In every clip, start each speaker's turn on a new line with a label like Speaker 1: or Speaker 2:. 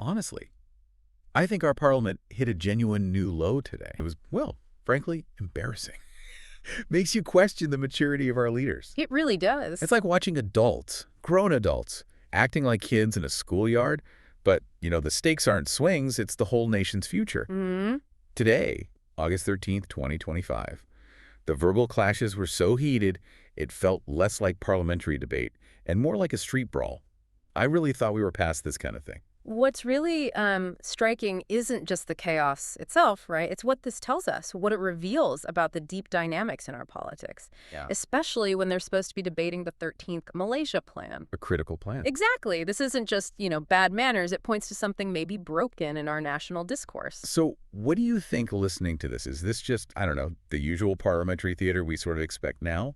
Speaker 1: honestly, I think our parliament hit a genuine new low today. It was, well, frankly, embarrassing. Makes you question the maturity of our leaders.
Speaker 2: It really does.
Speaker 1: It's like watching adults, grown adults, acting like kids in a schoolyard, but, the stakes aren't swings, it's the whole nation's future. Today, August 13th, 2025, the verbal clashes were so heated, it felt less like parliamentary debate and more like a street brawl. I really thought we were past this kind of thing.
Speaker 2: What's really striking isn't just the chaos itself, right? It's what this tells us, what it reveals about the deep dynamics in our politics, especially when they're supposed to be debating the 13th Malaysia Plan.
Speaker 1: A critical plan.
Speaker 2: Exactly. This isn't just, bad manners. It points to something maybe broken in our national discourse.
Speaker 1: So what do you think listening to this? Is this just, I don't know, the usual parliamentary theater we sort of expect now?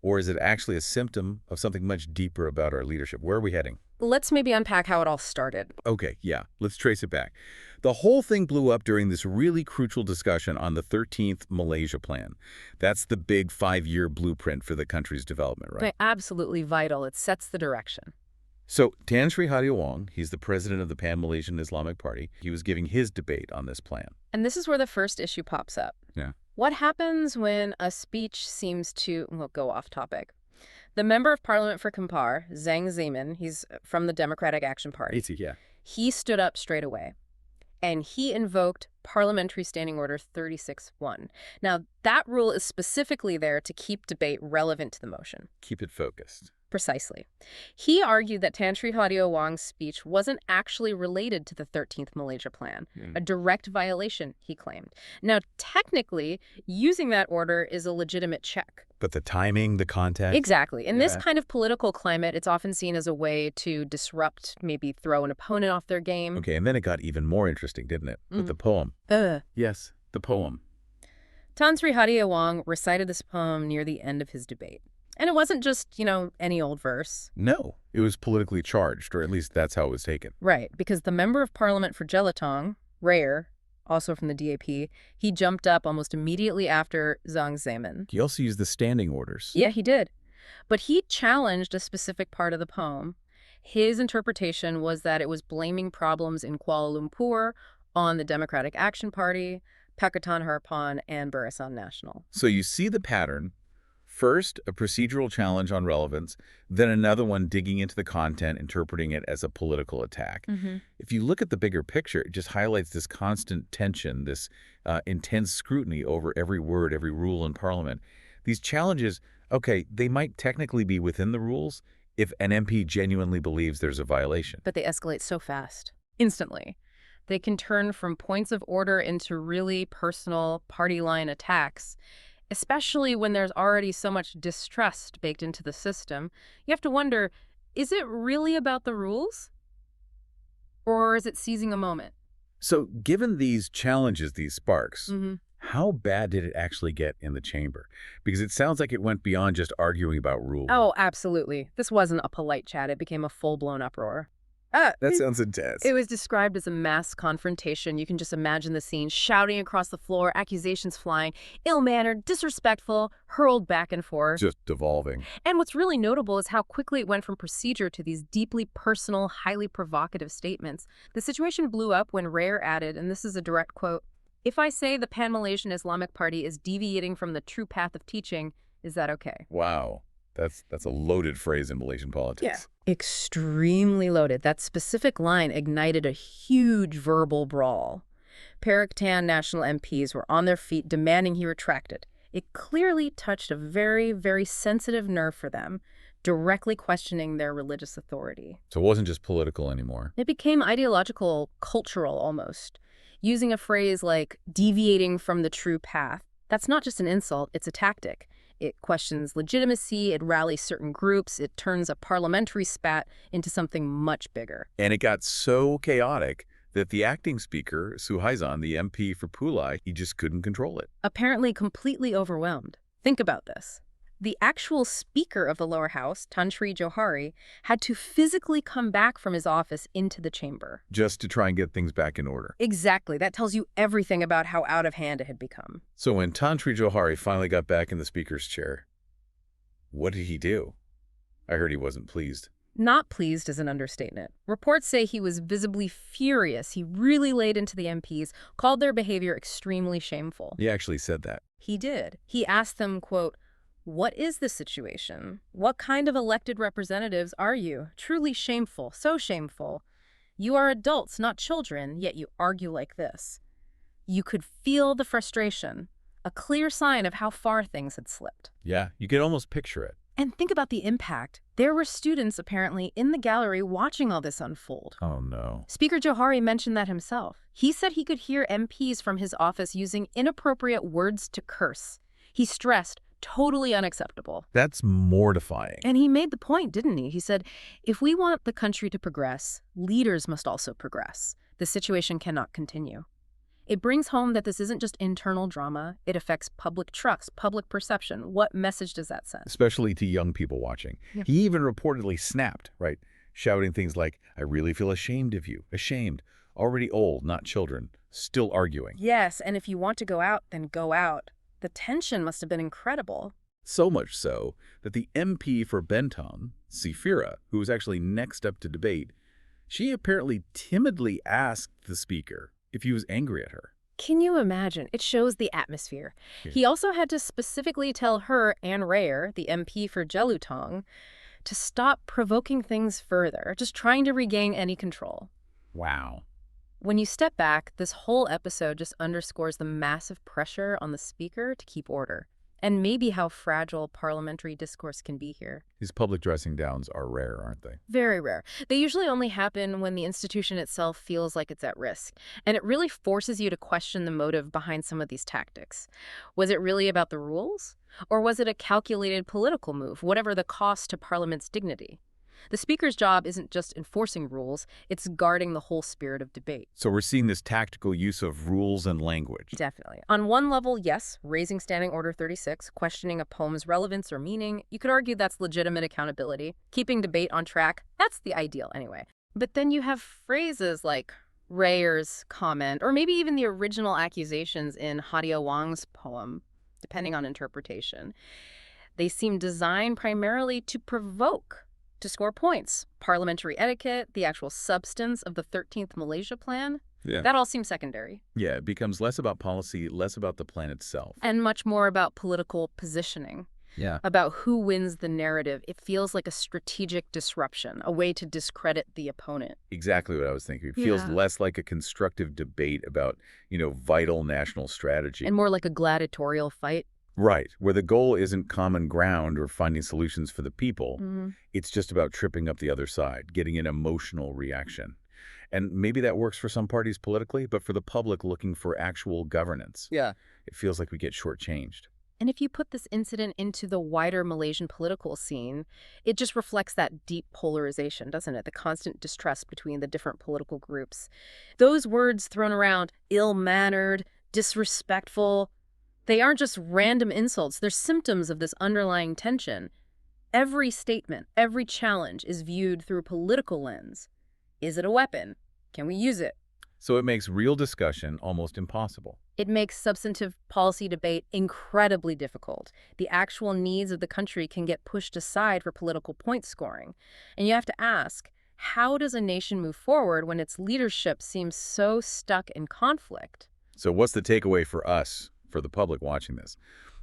Speaker 1: Or is it actually a symptom of something much deeper about our leadership? Where are we heading?
Speaker 2: Let's maybe unpack how it all started.
Speaker 1: Okay, yeah, let's trace it back. The whole thing blew up during this really crucial discussion on the 13th Malaysia Plan. That's the big 5-year blueprint for the country's development, right?
Speaker 2: Absolutely vital. It sets the direction.
Speaker 1: So Tan Sri Hadi Awang, he's the president of the Pan-Malaysian Islamic Party. He was giving his debate on this plan.
Speaker 2: And this is where the first issue pops up.
Speaker 1: Yeah.
Speaker 2: What happens when a speech seems to, go off topic? The Member of Parliament for Kampar, Zhang Zemin, he's from the Democratic Action Party.
Speaker 1: Yeah.
Speaker 2: He stood up straight away, and he invoked Parliamentary Standing Order 36(1). Now, that rule is specifically there to keep debate relevant to the motion.
Speaker 1: Keep it focused.
Speaker 2: Precisely. He argued that Tan Sri Hadi Awang's speech wasn't actually related to the 13th Malaysia Plan, a direct violation, he claimed. Now, technically, using that order is a legitimate check.
Speaker 1: But the timing, the context?
Speaker 2: Exactly. In this kind of political climate, it's often seen as a way to disrupt, maybe throw an opponent off their game.
Speaker 1: Okay, and then it got even more interesting, didn't it? With the poem. Yes, the poem.
Speaker 2: Tan Sri Hadi Awang recited this poem near the end of his debate. And it wasn't just, any old verse.
Speaker 1: No, it was politically charged, or at least that's how it was taken.
Speaker 2: Right, because the Member of Parliament for Jelutong, Rare, also from the DAP, he jumped up almost immediately after Zhang Zemin.
Speaker 1: He also used the standing orders.
Speaker 2: Yeah, he did. But he challenged a specific part of the poem. His interpretation was that it was blaming problems in Kuala Lumpur on the Democratic Action Party, Pakatan Harapan, and Barisan Nasional.
Speaker 1: So you see the pattern. First, a procedural challenge on relevance, then another one digging into the content, interpreting it as a political attack. If you look at the bigger picture, it just highlights this constant tension, this intense scrutiny over every word, every rule in Parliament. These challenges, okay, they might technically be within the rules if an MP genuinely believes there's a violation.
Speaker 2: But they escalate so fast, instantly. They can turn from points of order into really personal party line attacks. Especially when there's already so much distrust baked into the system, you have to wonder, is it really about the rules? Or is it seizing a moment?
Speaker 1: So given these challenges, these sparks, how bad did it actually get in the chamber? Because it sounds like it went beyond just arguing about rules.
Speaker 2: Oh, absolutely. This wasn't a polite chat. It became a full-blown uproar.
Speaker 1: That sounds intense.
Speaker 2: It was described as a mass confrontation. You can just imagine the scene, shouting across the floor, accusations flying, ill-mannered, disrespectful, hurled back and forth.
Speaker 1: Just devolving.
Speaker 2: And what's really notable is how quickly it went from procedure to these deeply personal, highly provocative statements. The situation blew up when Rare added, and this is a direct quote, "If I say the Pan-Malaysian Islamic Party is deviating from the true path of teaching, is that okay?"
Speaker 1: Wow. That's a loaded phrase in Malaysian politics.
Speaker 2: Yeah. Extremely loaded. That specific line ignited a huge verbal brawl. Pakatan National MPs were on their feet demanding he retracted. It clearly touched a very, very sensitive nerve for them, directly questioning their religious authority.
Speaker 1: So it wasn't just political anymore.
Speaker 2: It became ideological, cultural almost. Using a phrase like deviating from the true path, that's not just an insult, it's a tactic. It questions legitimacy, it rallies certain groups, it turns a parliamentary spat into something much bigger.
Speaker 1: And it got so chaotic that the acting speaker, Suhaizan, the MP for Pulai, he just couldn't control it.
Speaker 2: Apparently completely overwhelmed. Think about this. The actual Speaker of the lower house, Tan Sri Johari, had to physically come back from his office into the chamber.
Speaker 1: Just to try and get things back in order.
Speaker 2: Exactly. That tells you everything about how out of hand it had become.
Speaker 1: So when Tan Sri Johari finally got back in the Speaker's chair, what did he do? I heard he wasn't pleased.
Speaker 2: Not pleased is an understatement. Reports say he was visibly furious. He really laid into the MPs, called their behavior extremely shameful.
Speaker 1: He actually said that.
Speaker 2: He did. He asked them, quote, "What is the situation? What kind of elected representatives are you? Truly shameful, so shameful. You are adults, not children, yet you argue like this." You could feel the frustration, a clear sign of how far things had slipped.
Speaker 1: Yeah, you could almost picture it.
Speaker 2: And think about the impact. There were students, apparently, in the gallery watching all this unfold.
Speaker 1: Oh, no.
Speaker 2: Speaker Johari mentioned that himself. He said he could hear MPs from his office using inappropriate words to curse. He stressed, totally unacceptable.
Speaker 1: That's mortifying.
Speaker 2: And he made the point, didn't he? He said, if we want the country to progress, leaders must also progress. The situation cannot continue. It brings home that this isn't just internal drama. It affects public trust, public perception. What message does that send?
Speaker 1: Especially to young people watching.
Speaker 2: Yeah.
Speaker 1: He even reportedly snapped, right? Shouting things like, "I really feel ashamed of you. Ashamed. Already old, not children. Still arguing."
Speaker 2: Yes, and if you want to go out, then go out. The tension must have been incredible.
Speaker 1: So much so that the MP for Benton, Sifira, who was actually next up to debate, she apparently timidly asked the speaker if he was angry at her.
Speaker 2: Can you imagine? It shows the atmosphere.
Speaker 1: Yeah.
Speaker 2: He also had to specifically tell her, Anne Rayer, the MP for Jelutong, to stop provoking things further, just trying to regain any control.
Speaker 1: Wow.
Speaker 2: When you step back, this whole episode just underscores the massive pressure on the speaker to keep order, and maybe how fragile parliamentary discourse can be here.
Speaker 1: These public dressing downs are rare, aren't they?
Speaker 2: Very rare. They usually only happen when the institution itself feels like it's at risk, and it really forces you to question the motive behind some of these tactics. Was it really about the rules? Or was it a calculated political move, whatever the cost to Parliament's dignity? The Speaker's job isn't just enforcing rules, it's guarding the whole spirit of debate.
Speaker 1: So we're seeing this tactical use of rules and language.
Speaker 2: Definitely. On one level, yes, raising Standing Order 36, questioning a poem's relevance or meaning, you could argue that's legitimate accountability. Keeping debate on track, that's the ideal anyway. But then you have phrases like Rayer's comment, or maybe even the original accusations in Hadi Awang's poem, depending on interpretation. They seem designed primarily to provoke, to score points. Parliamentary etiquette, the actual substance of the 13th Malaysia Plan, that all seems secondary.
Speaker 1: Yeah, it becomes less about policy, less about the plan itself.
Speaker 2: And much more about political positioning.
Speaker 1: Yeah.
Speaker 2: About who wins the narrative. It feels like a strategic disruption, a way to discredit the opponent.
Speaker 1: Exactly what I was thinking. It feels less like a constructive debate about, vital national strategy.
Speaker 2: And more like a gladiatorial fight.
Speaker 1: Right, where the goal isn't common ground or finding solutions for the people. It's just about tripping up the other side, getting an emotional reaction. And maybe that works for some parties politically, but for the public looking for actual governance, it feels like we get shortchanged.
Speaker 2: And if you put this incident into the wider Malaysian political scene, it just reflects that deep polarization, doesn't it? The constant distrust between the different political groups. Those words thrown around, ill-mannered, disrespectful, they aren't just random insults. They're symptoms of this underlying tension. Every statement, every challenge is viewed through a political lens. Is it a weapon? Can we use it?
Speaker 1: So it makes real discussion almost impossible.
Speaker 2: It makes substantive policy debate incredibly difficult. The actual needs of the country can get pushed aside for political point scoring. And you have to ask, how does a nation move forward when its leadership seems so stuck in conflict?
Speaker 1: So what's the takeaway for us, for the public watching this?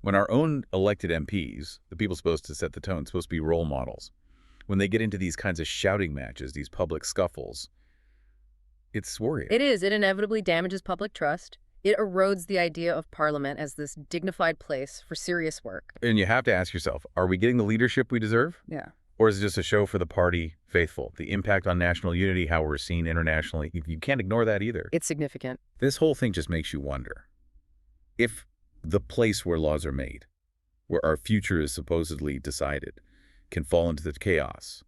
Speaker 1: When our own elected MPs, the people supposed to set the tone, supposed to be role models, when they get into these kinds of shouting matches, these public scuffles, it's worrying.
Speaker 2: It is. It inevitably damages public trust. It erodes the idea of Parliament as this dignified place for serious work.
Speaker 1: And you have to ask yourself, are we getting the leadership we deserve?
Speaker 2: Yeah.
Speaker 1: Or is it just a show for the party faithful? The impact on national unity, how we're seen internationally, you can't ignore that either.
Speaker 2: It's significant.
Speaker 1: This whole thing just makes you wonder. If the place where laws are made, where our future is supposedly decided, can fall into the chaos,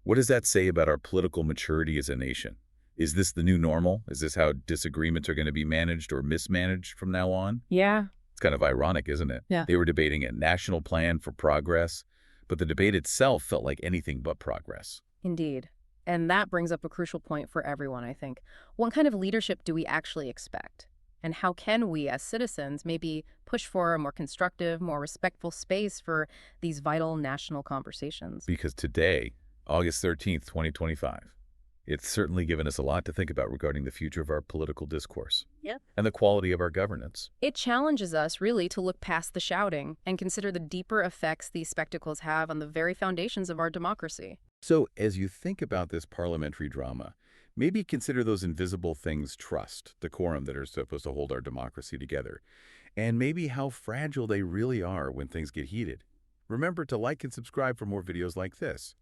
Speaker 1: what does that say about our political maturity as a nation? Is this the new normal? Is this how disagreements are going to be managed or mismanaged from now on?
Speaker 2: Yeah.
Speaker 1: It's kind of ironic, isn't it?
Speaker 2: Yeah.
Speaker 1: They were debating a national plan for progress, but the debate itself felt like anything but progress.
Speaker 2: Indeed. And that brings up a crucial point for everyone, I think. What kind of leadership do we actually expect? And how can we, as citizens, maybe push for a more constructive, more respectful space for these vital national conversations?
Speaker 1: Because today, August 13th, 2025. It's certainly given us a lot to think about regarding the future of our political discourse.
Speaker 2: Yep.
Speaker 1: And the quality of our governance.
Speaker 2: It challenges us, really, to look past the shouting and consider the deeper effects these spectacles have on the very foundations of our democracy.
Speaker 1: So, as you think about this parliamentary drama, maybe consider those invisible things: trust, decorum, that are supposed to hold our democracy together, and maybe how fragile they really are when things get heated. Remember to like and subscribe for more videos like this.